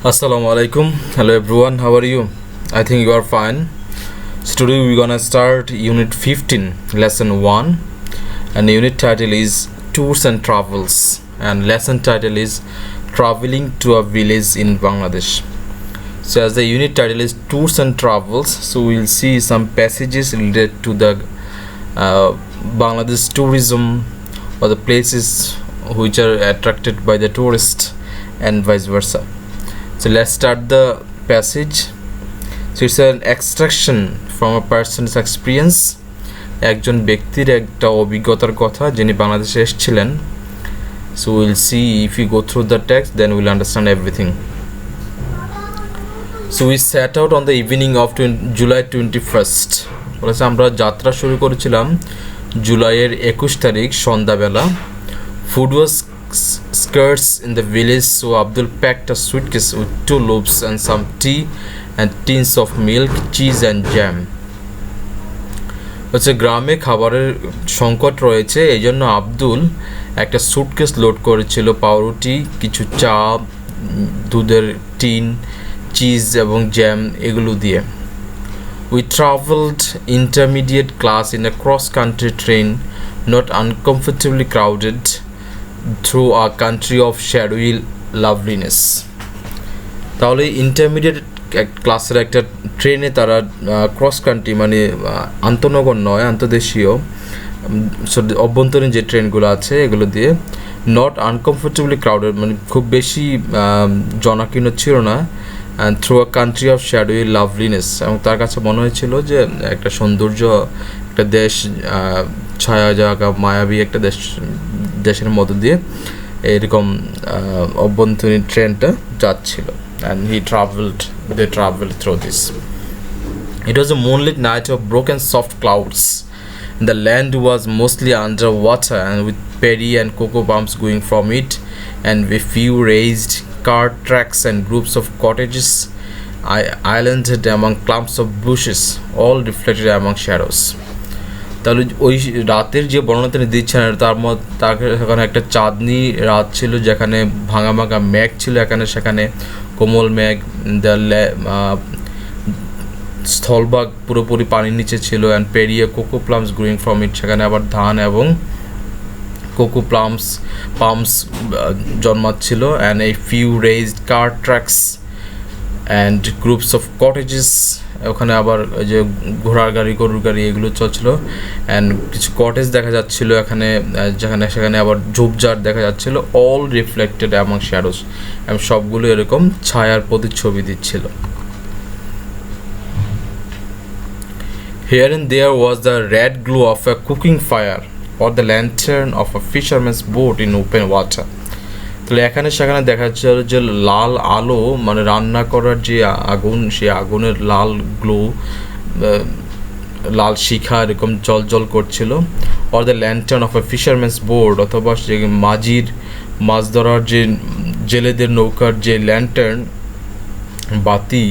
Assalamu alaikum. Hello everyone. How are you? I think you are fine. So today we're gonna start Unit 15, Lesson 1, and the unit title is Tours and Travels, and lesson title is Traveling to a Village in Bangladesh. So as the unit title is Tours and Travels, so we'll see some passages related to the Bangladesh tourism or the places which are attracted by the tourists and vice versa. So let's start the passage. So it's an extraction from a person's experience. একজন ব্যক্তির একটা অভিজ্ঞতার কথা যিনি বাংলাদেশে এসেছিলেন. So we'll see if you go through the text, then we'll understand everything. So we set out on the evening of July 21st. বলেছে আমরা যাত্রা শুরু করেছিলাম জুলাইয়ের 21 তারিখ সন্ধ্যাবেলা. Food was scarce in the village, so Abdul packed a suitcase with 2 loaves and some tea and tins of milk, cheese and jam. হচ্ছে গ্রামে খাবারের সংকট রয়েছে, এই জন্য আব্দুল একটা সুটকেস লোড করেছিল পাউরুটি, কিছু চা, দুধের টিন, চিজ এবং জ্যাম এগুলো দিয়ে. We traveled intermediate class in a cross-country train, not uncomfortably crowded, through a country of shadowy loveliness. তাহলে ইন্টারমিডিয়েট ক্লাসের একটা ট্রেনে তারা ক্রস কান্ট্রি মানে আন্তনগর নয়, আন্তদেশীয় অভ্যন্তরীণ যে ট্রেনগুলো আছে এগুলো দিয়ে, নট আনকমফোর্টেবলি ক্রাউডেড মানে খুব বেশি জনাকীর্ণ ছিল না, and through a country of shadowy লাভলিনেস, এবং তার কাছে মনে হয়েছিল যে একটা সৌন্দর্য, একটা দেশ, ছায়া জায়গা, মায়াবী একটা দেশের মধ্য দিয়ে এরকম অভ্যন্তরীণ ট্রেনটা যাচ্ছিল. And they traveled through this. It was a moonlit night of broken soft clouds. The land was mostly under water and with paddy and cocoa palms going from it, and a few raised cart tracks and groups of cottages islanded among clumps of bushes, all reflected among shadows. তাহলে ওই রাতের যে বর্ণনা তিনি দিচ্ছেন তার সেখানে একটা চাঁদনি রাত ছিল, যেখানে ভাঙা ভাঙা মেঘ ছিল এখানে সেখানে, কোমল মেঘ, স্থলভাগ পুরোপুরি পানির নিচে ছিল, অ্যান্ড পেরিয়ে কোকো প্লামস গ্রোয়িং ফ্রম ইট, সেখানে আবার ধান এবং কোকো পামস জন্মাচ্ছিল, অ্যান্ড এই few raised car tracks and groups of cottages, ওখানে আবার ওই যে ঘোড়ার গাড়ি, গরুর গাড়ি এগুলো চলছিল, অ্যান্ড কিছু কটেজ দেখা যাচ্ছিল এখানে, সেখানে আবার ঝোপঝাড় দেখা যাচ্ছিল, অল রিফ্লেক্টেড অ্যামং শ্যাডোস, এবং সবগুলো এরকম ছায়ার প্রতিচ্ছবি দিচ্ছিল. Here and there was the red glow of a cooking fire or the lantern of a fisherman's boat in open water. তাহলে এখানে সেখানে দেখা যাচ্ছে যে লাল আলো, মানে রান্না করার যে আগুন, সেই আগুনের লাল গ্লো, লাল শিখা এরকম জল জল করছিল. Or the lantern of A fisherman's board, অথবা যে মাছ ধরার যে জেলেদের নৌকার যে ল্যান্টার্ন বাতি,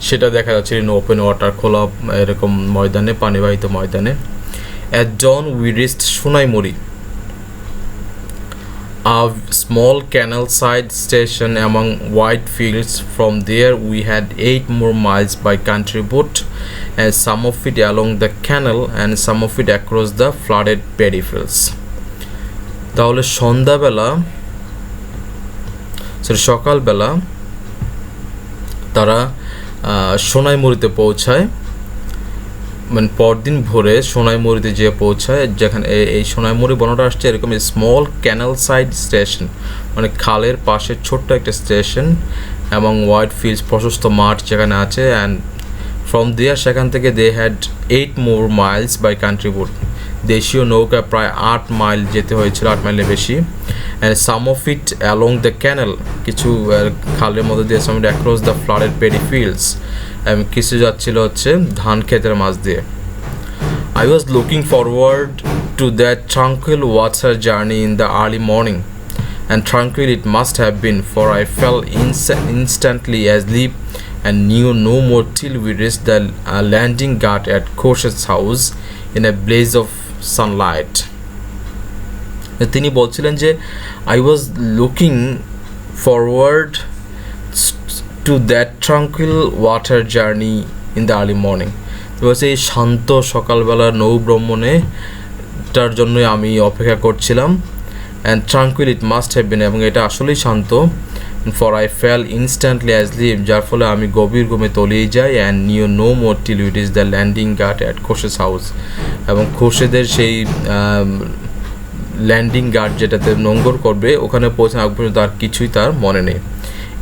সেটা দেখা যাচ্ছে ইন ওপেন ওয়াটার, খোলা এরকম ময়দানে, পানিবাহিত ময়দানে. At dawn we reached Sonaimuri, a small canal side station among wide fields. From there we had 8 more miles by country boat, and some of it along the canal and some of it across the flooded paddy fields. তাহলে সকালবেলা তারা সোনাইমুড়িতে পৌঁছায়, মানে পরদিন ভোরে সোনাইমুড়িতে যেয়ে পৌঁছায়, যেখানে এই সোনাইমুড়ি বর্ণনাটা আসছে এরকম, স্মল ক্যানাল সাইড স্টেশন মানে খালের পাশে ছোট্ট একটা স্টেশন, এবং ওয়াইড ফিল্ডস প্রশস্ত মাঠ যেখানে আছে, অ্যান্ড ফ্রম দেয়ার সেখান থেকে they had 8 more miles by country boat, দেশীয় নৌকা প্রায় 8 মাইল যেতে হয়েছিল, 8 মাইলের বেশি, and some of it along the canal, কিছু খালের মধ্যে দিয়ে, some across the flooded paddy fields, এবং কিছু যাচ্ছিল হচ্ছে ধান ক্ষেতের মাছ দিয়ে. I was looking forward to that tranquil water journey in the early morning, and tranquil it must have been, for I fell instantly asleep and knew no more till we reached the landing guard at Khorshed's house in a blaze of sunlight. তিনি বলছিলেন যে I was looking forward to that tranquil water journey in the early morning. তো বলছে এই শান্ত সকালবেলার নৌ ভ্রমণে টার জন্যই আমি অপেক্ষা করছিলাম, and tranquil it must have been, এবং এটা আসলেই শান্ত, for I fell instantly asleep, যার ফলে আমি গভীর ঘুমে তলিয়ে যাই, and knew no more till we reached the landing guard at Khoshes house, এবং খোরশেদের সেই ল্যান্ডিং গার্ড যেটাতে নোঙ্গর করবে ওখানে পৌঁছানো আগ পর্যন্ত তার কিছুই তার মনে নেই।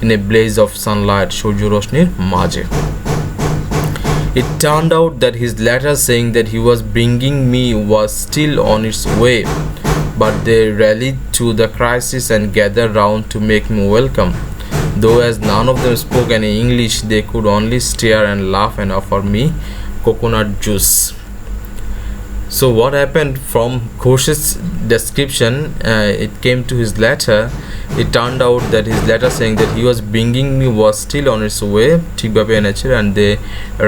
in a blaze of sunlight, সূর্য রশ্মির মাঝে। It turned out that his letter saying that he was bringing me was still on its way, but they rallied to the crisis and gathered round to make me welcome. Though as none of them spoke any English, they could only stare and laugh and offer me coconut juice. So what happened from Khoshes' description, it came to his letter. It turned out that his letter saying that he was bringing me was still on its way, ঠিকভাবে এনেছে, and they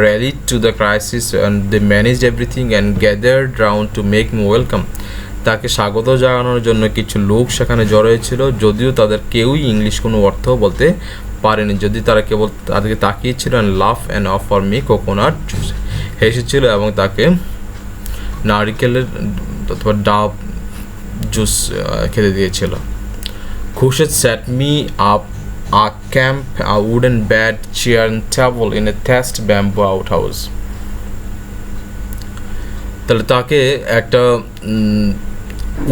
rallied to the crisis and they managed everything and gathered round to make me welcome. তাকে স্বাগত জানানোর জন্য কিছু লোক সেখানে জড়ো হয়েছিল, যদিও তাদের কেউই ইংলিশ কোনো অর্থ বলতে পারেনি, যদি তারা কেবল তাদেরকে তাকিয়েছিল and laugh and offer me coconut juice, হেসেছিল এবং তাকে নারিকেলের অথবা ডাব জুস খেতে দিয়েছিল। Khoshes set me up a camp, a wooden bed, chair and table in a thatched bamboo outhouse. তাহলে তাকে একটা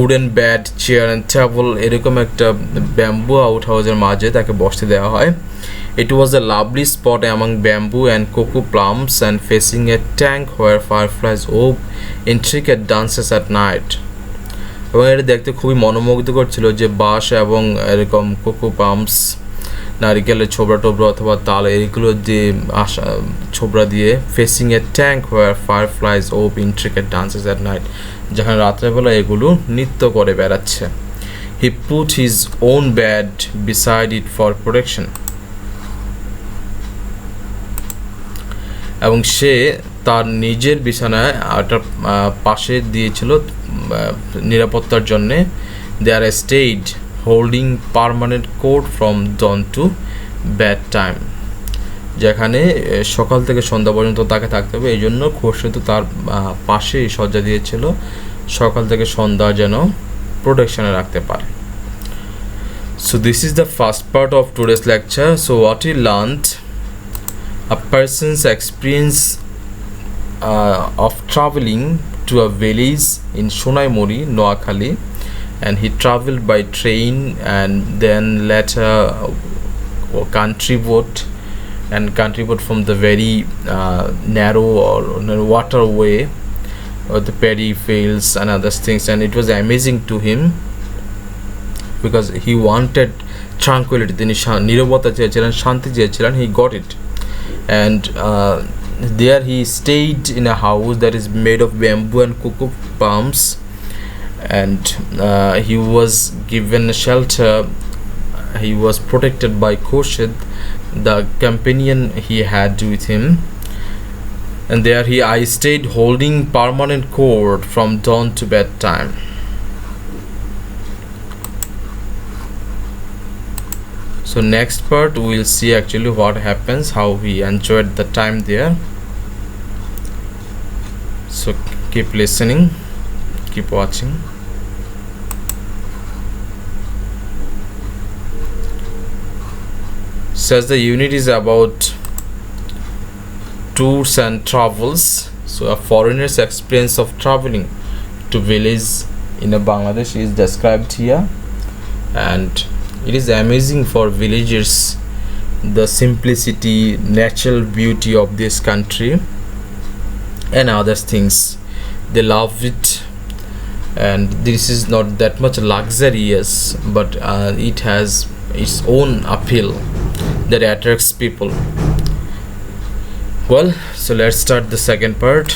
wooden bad, chair and table এরকম একটা ব্যাম্বু আউট হাউসের মাঝে তাকে বসতে দেওয়া হয়। It was a lovely spot among bamboo and cocoa plums and facing a tank where fireflies wove intricate dances at night. এবং এটা দেখতে খুবই মনোমুগ্ধকর ছিল যে বাঁশ এবং এরকম কোকো পাম্পস, নারিকেলের ছোবড়া টোবড়া অথবা তাল এগুলো দিয়ে ছোবড়া দিয়ে facing A tank where fireflies of intricate dances at night, যেখানে রাত্রেবেলা এগুলো নৃত্য করে বেড়াচ্ছে। He put his own bad beside it for protection, এবং সে তার নিজের বিছানায় একটা পাশে দিয়েছিল নিরাপত্তার জন্যে। There stayed holding permanent code from dawn to bad time, যেখানে সকাল থেকে সন্ধ্যা পর্যন্ত তাকে থাকতে হবে, এই জন্য খোরশেদ তার পাশেই সজ্জা দিয়েছিল সকাল থেকে সন্ধ্যা যেন প্রোটেকশনে রাখতে পারে। So this is the first part of today's lecture. So what E learned, a person's experience of traveling to a village in Sonaimori, Noakhali, and he traveled by train and then later country boat from the very narrow or waterway or the paddy fields and other things, and it was amazing to him because he wanted tranquility, তিনি নীরবতা চেয়েছিলেন, শান্তি চেয়েছিলেন, he got it. And there he stayed in a house that is made of bamboo and cocoa palms, and he was given shelter. He was protected by Khoshed, the companion he had with him, and there I stayed holding permanent cord from dawn to bedtime. So next part we'll see actually what happens, how he enjoyed the time there. So keep listening, keep watching. Says the unit is about tours and travels. So a foreigner's experience of traveling to village in Bangladesh is described here, and it is amazing for villagers, the simplicity, natural beauty of this country and other things. They love it, and this is not that much luxurious, but it has its own appeal that attracts people. Well, so let's start the second part.